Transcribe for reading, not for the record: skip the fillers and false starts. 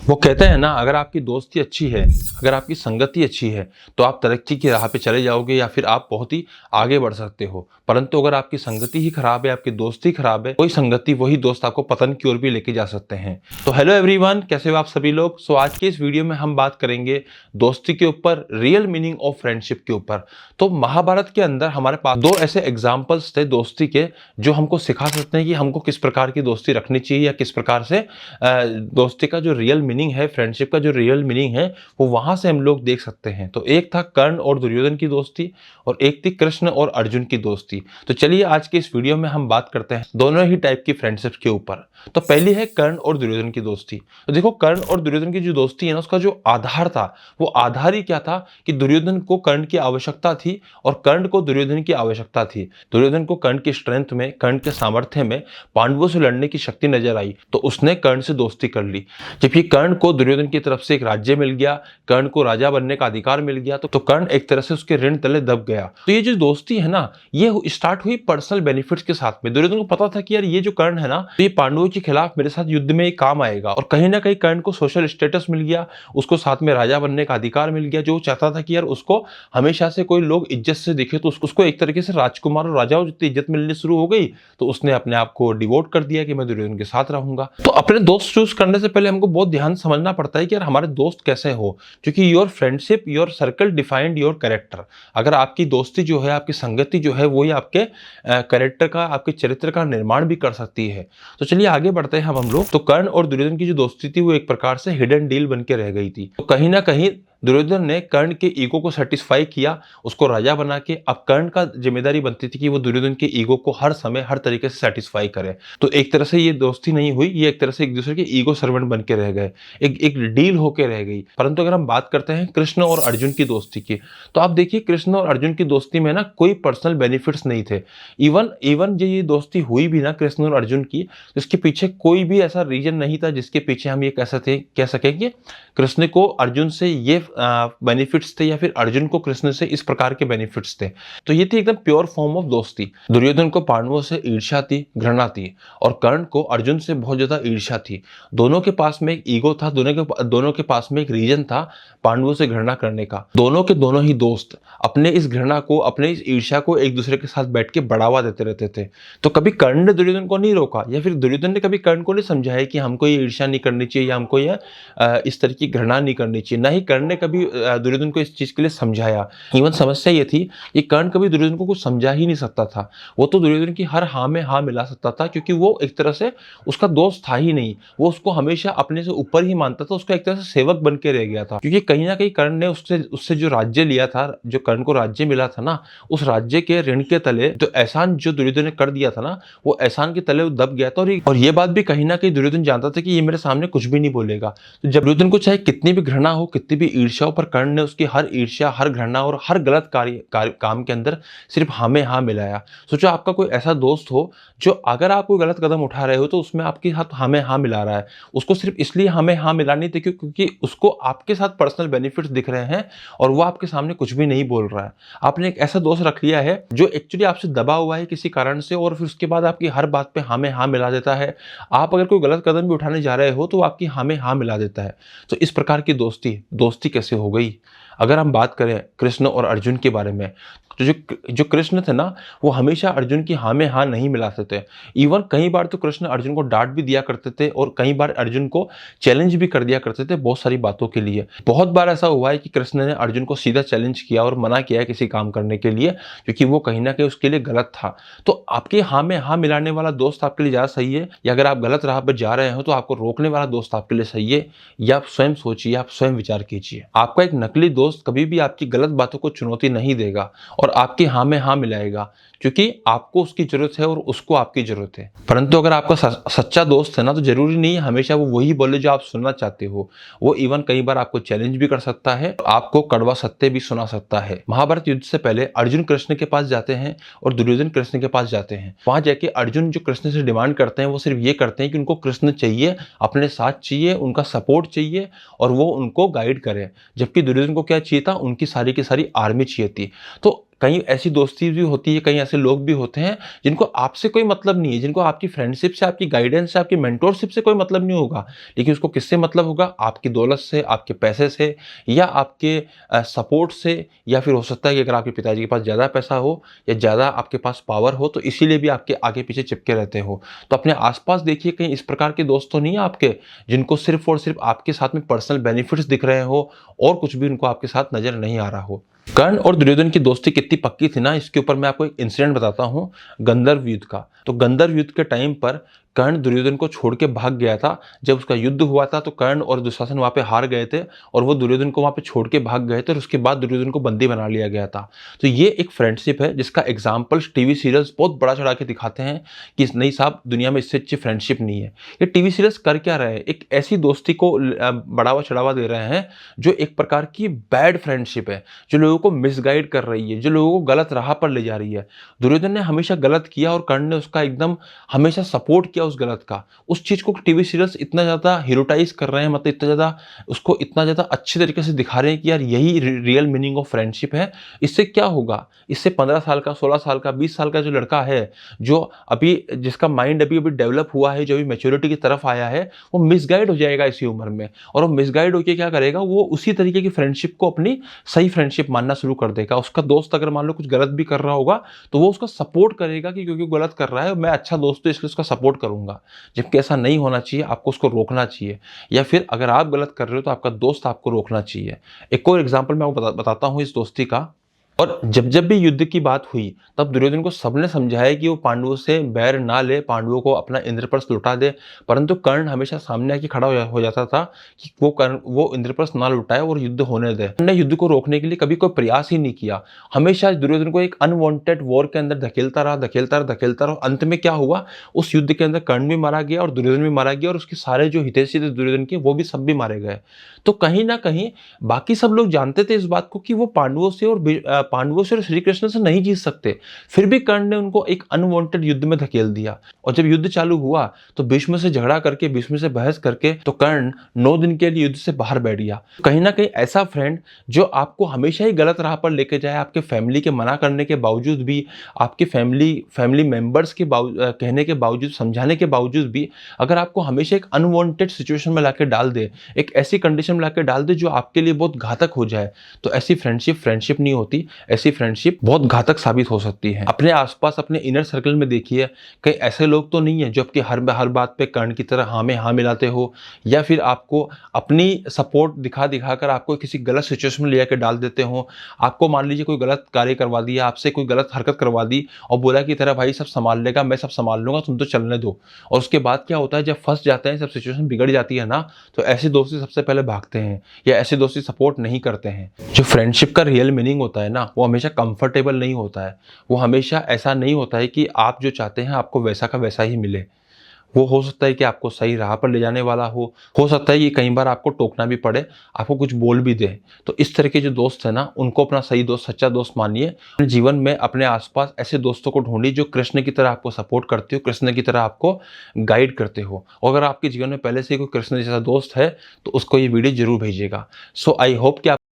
वो कहते हैं ना, अगर आपकी दोस्ती अच्छी है, अगर आपकी संगति अच्छी है, तो आप तरक्की की राह पे चले जाओगे या फिर आप बहुत ही आगे बढ़ सकते हो। परंतु अगर आपकी संगति ही खराब है, आपकी दोस्ती खराब है, वही संगति वही दोस्त आपको पतन की ओर भी लेके जा सकते हैं। तो हेलो एवरीवन, कैसे हो आप सभी लोग। सो आज के इस वीडियो में हम बात करेंगे दोस्ती के ऊपर, रियल मीनिंग ऑफ फ्रेंडशिप के ऊपर। तो महाभारत के अंदर हमारे पास दो ऐसे एग्जाम्पल्स थे दोस्ती के, जो हमको सिखा सकते हैं कि हमको किस प्रकार की दोस्ती रखनी चाहिए या किस प्रकार से दोस्ती का जो रियल मीनिंग है, फ्रेंडशिप का जो रियल मीनिंग है, वो वहां से हम लोग देख सकते हैं। तो एक था कर्ण और दुर्योधन की दोस्ती और एक थी कृष्ण और अर्जुन की दोस्ती। तो चलिए आज के इस वीडियो में हम बात करते हैं दोनों ही टाइप की फ्रेंडशिप के ऊपर। तो पहली है कर्ण और दुर्योधन की दोस्ती। तो देखो, कर्ण और दुर्योधन की जो दोस्ती है ना, उसका जो आधार था, वो आधार ही क्या था कि दुर्योधन को कर्ण की आवश्यकता थी और कर्ण को दुर्योधन की आवश्यकता थी। दुर्योधन को कर्ण की स्ट्रेंथ में, कर्ण के सामर्थ्य में पांडवों से लड़ने की शक्ति नजर आई, तो उसने कर्ण से दोस्ती कर ली। जबकि कर्ण को दुर्योधन की तरफ से एक राज्य मिल गया, कर्ण को राजा बनने का अधिकार मिल गया, तो कर्ण एक तरह से उसके ऋण तले दब गया। तो ये जो दोस्ती है ना, ये स्टार्ट हुई पर्सनल बेनिफिट्स के साथ में। दुर्योधन को पता था कि यार ये जो कर्ण है ना, तो ये पांडवों के खिलाफ मेरे साथ युद्ध में काम आएगा। और कहीं ना कहीं कर्ण को सोशल स्टेटस मिल गया, उसको साथ में राजा बनने का अधिकार मिल गया, जो चाहता था कि यार उसको हमेशा से कोई लोग इज्जत से दिखे, तो उसको एक तरीके से राजकुमार और राजाओं जितनी इज्जत मिलनी शुरू हो गई। तो उसने अपने आप को डिवोट कर दिया कि मैं दुर्योधन के साथ रहूंगा। तो अपने दोस्त चूज करने से पहले हमको बहुत ध्यान समझना पड़ता है कि यार हमारे दोस्त कैसे हो, क्योंकि your friendship, your circle defined your character. अगर आपकी दोस्ती जो है, आपकी संगति जो है, वो ही आपके कैरेक्टर का, आपके चरित्र का निर्माण भी कर सकती है। तो चलिए आगे बढ़ते हैं हम लोग। तो कर्ण और दुर्योधन की जो दोस्ती थी, वो एक प्रकार से हिडन डील बन के रह गई थी। तो कहीं ना कहीं दुर्योधन ने कर्ण के ईगो को सेटिस्फाई किया, उसको राजा बना के। अब कर्ण का जिम्मेदारी बनती थी कि वो दुर्योधन के ईगो को हर समय हर तरीके से सेटिस्फाई करे। तो एक तरह से ये दोस्ती नहीं हुई, ये एक तरह से एक दूसरे के ईगो सर्वेंट बन के रह गए, एक डील होके रह गई। परंतु अगर हम बात करते हैं कृष्ण और अर्जुन की दोस्ती की, तो आप देखिए कृष्ण और अर्जुन की दोस्ती में ना कोई पर्सनल बेनिफिट्स नहीं थे। इवन जो ये दोस्ती हुई भी ना कृष्ण और अर्जुन की, तो इसके पीछे कोई भी ऐसा रीजन नहीं था जिसके पीछे हम ये कह सके कि कृष्ण को अर्जुन से ये बेनिफिट्स थे या फिर अर्जुन को कृष्ण से इस प्रकार के बेनिफिट्स थे। तो ये थी एकदम प्योर फॉर्म ऑफ दोस्ती। दुर्योधन को पांडवों से ईर्ष्या थी, घृणा थी, और कर्ण को अर्जुन से बहुत ज्यादा ईर्ष्या थी। दोनों के पास में एक ईगो था, दोनों के पास में एक रीजन था पांडवों से घृणा करने का। दोनों के दोनों ही दोस्त अपने इस घृणा को, अपने इस ईर्ष्या को एक दूसरे के साथ बैठ के बढ़ावा देते रहते थे। तो कभी कर्ण ने दुर्योधन को नहीं रोका, या फिर दुर्योधन ने कभी कर्ण को नहीं समझाया कि हमको ये ईर्ष्या नहीं करनी चाहिए या हमको ये इस तरह की घृणा नहीं करनी चाहिए। ना ही कर्ण ने कभी दुर्योधन को इस चीज के लिए समझाया। इवन समस्या ये थी कि कर्ण कभी दुर्योधन को कुछ समझा ही नहीं सकता था। वो तो दुर्योधन की हर हाँ में हाँ मिला सकता था, क्योंकि वो एक तरह से उसका दोस्त था ही नहीं। वो उसको हमेशा अपने से ऊपर ही मानता था, उसका एक तरह से सेवक बन के रह गया था। क्योंकि कहीं ना कहीं कर्ण ने उससे जो राज्य लिया था, जो कर्ण को राज्य मिला था ना, उस राज्य के ऋण के तले जो एहसान जो दुर्योधन ने कर दिया था ना, वो एहसान के तले वो दब गया था। और ये बात भी कहीं ना कहीं दुर्योधन जानता था कि ये मेरे सामने कुछ भी नहीं बोलेगा। तो जब दुर्योधन को चाहे कितनी भी घृणा हो, कितनी भी ईर्ष्या हो, पर कर्ण ने उसकी हर ईर्ष्या, हर घृणा और हर गलत काम के अंदर सिर्फ हाँ में हाँ मिलाया। सोचो आपका कोई ऐसा दोस्त हो जो अगर आप कोई गलत कदम उठा रहे हो तो उसमें आपके साथ हाँ में हाँ मिला रहा है, उसको सिर्फ इसलिए हाँ में हाँ मिलानी थी क्योंकि उसको आपके साथ पर्सनल बेनिफिट्स दिख रहे हैं और वो आपके सामने कुछ भी नहीं बोल रहा है। आपने एक ऐसा दोस्त रख लिया है जो एक्चुअली आपसे दबा हुआ है किसी कारण से, और फिर उसके बाद आपकी हर बात पे हाँ में हाँ मिला देता है। आप अगर कोई गलत कदम भी उठाने जा रहे हो तो आपकी हाँ में हाँ मिला देता है। तो इस प्रकार की दोस्ती कैसे हो गई। अगर हम बात करें कृष्ण और अर्जुन के बारे में, तो जो कृष्ण थे ना, वो हमेशा अर्जुन की हाँ में हाँ नहीं मिलाते थे। इवन कई बार तो कृष्ण अर्जुन को डांट भी दिया करते थे और कई बार अर्जुन को चैलेंज भी कर दिया करते थे बहुत सारी बातों के लिए। बहुत बार ऐसा हुआ है कि कृष्ण ने अर्जुन को सीधा चैलेंज किया और मना किया है किसी काम करने के लिए, क्योंकि वो कहीं ना कहीं उसके लिए गलत था। तो आपके हाँ में हाँ मिलाने वाला दोस्त आपके लिए ज्यादा सही है, या अगर आप गलत राह पर जा रहे हो तो आपको रोकने वाला दोस्त आपके लिए सही है? या आप स्वयं सोचिए, आप स्वयं विचार कीजिए। आपका एक नकली दोस्त कभी भी आपकी गलत बातों को चुनौती नहीं देगा और आपकी हाँ में हाँ मिलाएगा, क्योंकि आपको उसकी जरूरत है और उसको आपकी जरूरत है। परंतु अगर आपका सच्चा दोस्त है ना, तो जरूरी नहीं है हमेशा वो वही बोले जो आप सुनना चाहते हो। वो इवन कई बार आपको चैलेंज भी कर सकता है, आपको कड़वा सत्य भी सुना सकता है। महाभारत युद्ध से पहले अर्जुन कृष्ण के पास जाते हैं और दुर्योधन कृष्ण के पास जाते हैं। वहां जाके अर्जुन जो कृष्ण से डिमांड करते हैं, वो सिर्फ ये करते हैं कि उनको कृष्ण चाहिए, अपने साथ चाहिए, उनका सपोर्ट चाहिए और वो उनको गाइड करे। जबकि दुर्योधन को क्या चाहिए था? उनकी सारी की सारी आर्मी चाहिए थी। तो कहीं ऐसी दोस्ती भी होती है, कहीं ऐसे लोग भी होते हैं जिनको आपसे कोई मतलब नहीं है, जिनको आपकी फ्रेंडशिप से, आपकी गाइडेंस से, आपकी मेंटोरशिप से कोई मतलब नहीं होगा, लेकिन उसको किससे मतलब होगा? आपकी दौलत से, आपके पैसे से, या आपके सपोर्ट से, या फिर हो सकता है कि अगर आपके पिताजी के पास ज़्यादा पैसा हो या ज़्यादा आपके पास पावर हो तो इसीलिए भी आपके आगे पीछे चिपके रहते हो। तो अपने आसपास देखिए, कहीं इस प्रकार के दोस्त तो नहीं है आपके, जिनको सिर्फ और सिर्फ आपके साथ में पर्सनल बेनिफिट्स दिख रहे हो और कुछ भी उनको आपके साथ नजर नहीं आ रहा हो। कर्ण और दुर्योधन की दोस्ती कितनी पक्की थी ना, इसके ऊपर मैं आपको एक इंसिडेंट बताता हूँ, गंधर्व युद्ध का। तो गंधर्व युद्ध के टाइम पर कर्ण दुर्योधन को छोड़ के भाग गया था। जब उसका युद्ध हुआ था तो कर्ण और दुशासन वहां पे हार गए थे और वो दुर्योधन को वहां पे छोड़ के भाग गए थे, और उसके बाद दुर्योधन को बंदी बना लिया गया था। तो ये एक फ्रेंडशिप है जिसका एग्जाम्पल टीवी सीरियल्स बहुत बड़ा चढ़ा के दिखाते हैं कि नहीं साहब, दुनिया में इससे अच्छी फ्रेंडशिप नहीं है। ये टीवी सीरियल्स कर क्या रहे हैं? एक ऐसी दोस्ती को बढ़ावा चढ़ावा दे रहे हैं जो एक प्रकार की बैड फ्रेंडशिप है, जो लोगों को मिसगाइड कर रही है, जो लोगों को गलत राह पर ले जा रही है। दुर्योधन ने हमेशा गलत किया और कर्ण ने उसका एकदम हमेशा सपोर्ट किया उस गलत का। उस चीज को टीवी सीरियल्स इतना ज्यादा हीरोटाइज कर रहे हैं, मतलब इतना ज्यादा उसको इतना ज्यादा अच्छे तरीके से दिखा रहे हैं कि यार यही रियल मीनिंग ऑफ फ्रेंडशिप है। इससे क्या होगा? इससे 15 साल का, 16 साल का, 20 साल का जो लड़का है, जो अभी जिसका माइंड अभी अभी डेवलप हुआ है, जो अभी मैच्योरिटी की तरफ आया है, वो मिसगाइड हो जाएगा इसी उम्र में। और वो मिसगाइड होकर क्या करेगा? वो उसी तरीके की फ्रेंडशिप को अपनी सही फ्रेंडशिप मानना शुरू कर देगा। उसका दोस्त अगर मान लो कुछ गलत भी कर रहा होगा तो वो उसका सपोर्ट करेगा कि क्योंकि वो गलत कर रहा है, मैं अच्छा दोस्त हूं इसलिए उसका सपोर्ट करूंगा। जबकि ऐसा नहीं होना चाहिए, आपको उसको रोकना चाहिए, या फिर अगर आप गलत कर रहे हो तो आपका दोस्त आपको रोकना चाहिए। एक और एग्जाम्पल मैं आपको बताता हूं इस दोस्ती का। और जब जब भी युद्ध की बात हुई तब दुर्योधन को सबने समझाया कि वो पांडवों से बैर ना ले, पांडवों को अपना इंद्रप्रस्थ लुटा दे, परंतु कर्ण हमेशा सामने आके खड़ा हो जाता था कि वो इंद्रप्रस्थ ना लुटाए और युद्ध होने दे। उन्होंने युद्ध को रोकने के लिए कभी कोई प्रयास ही नहीं किया, हमेशा दुर्योधन को एक अनवांटेड वॉर के अंदर धकेलता रहा, धकेलता रहा, धकेलता रहा। अंत में क्या हुआ? उस युद्ध के अंदर कर्ण भी मारा गया और दुर्योधन भी मारा गया, और उसके सारे जो हितैषी थे दुर्योधन के, वो भी सब भी मारे गए। तो कहीं ना कहीं बाकी सब लोग जानते थे इस बात को कि वो पांडवों से और श्री कृष्ण से नहीं जीत सकते, फिर भी कर्ण ने उनको एक अनवांटेड युद्ध में धकेल दिया। और जब युद्ध चालू हुआ तो भीष्म से झगड़ा करके, भीष्म से बहस करके, तो कर्ण 9 दिन के लिए युद्ध से बाहर बैठ गया। कहीं ना कहीं ऐसा फ्रेंड जो आपको हमेशा ही गलत राह पर लेके जाए, आपके फैमिली के मना करने के बावजूद भी, आपके फैमिली मेंबर्स के कहने के बावजूद, समझाने के बावजूद भी, अगर आपको हमेशा एक अनवांटेड सिचुएशन में लाके डाल दे, एक ऐसी कंडीशन में लाके डाल दे जो आपके लिए बहुत घातक हो जाए, तो ऐसी फ्रेंडशिप नहीं होती। ऐसी फ्रेंडशिप बहुत घातक साबित हो सकती है। अपने आसपास, अपने इनर सर्कल में देखिए, कई ऐसे लोग तो नहीं है जो आपकी हर बात पे कर्ण की तरह हाँ में हाँ मिलाते हो, या फिर आपको अपनी सपोर्ट दिखा दिखाकर आपको किसी गलत सिचुएशन में ले जाकर डाल देते हो। आपको मान लीजिए कोई गलत कार्य करवा दिया, आपसे कोई गलत हरकत करवा दी और बोला कि तेरा भाई सब संभाल लेगा, मैं सब संभाल लूंगा, तुम तो चलने दो। और उसके बाद क्या होता है? जब फंस जाते हैं, सब सिचुएशन बिगड़ जाती है ना, तो ऐसी दोस्ती सबसे पहले भागते हैं, या ऐसी दोस्ती सपोर्ट नहीं करते हैं। जो फ्रेंडशिप का रियल मीनिंग होता है ना, वो हमेशा कंफर्टेबल नहीं होता है। वो हमेशा ऐसा नहीं होता है कि आप जो चाहते हैं आपको वैसा का वैसा ही मिले। वो हो सकता है कि आपको सही राह पर ले जाने वाला हो सकता है कि कई बार आपको टोकना भी पड़े, आपको कुछ बोल भी दे। तो इस तरह के जो दोस्त है ना, उनको अपना सही दोस्त, सच्चा दोस्त मानिए। अपने जीवन में अपने आसपास ऐसे दोस्तों को ढूंढिए जो कृष्ण की तरह आपको सपोर्ट करते हो, कृष्ण की तरह आपको गाइड करते हो। और अगर आपके जीवन में पहले से कोई कृष्ण जैसा दोस्त है तो उसको ये वीडियो जरूर भेजिएगा। सो आई होप कि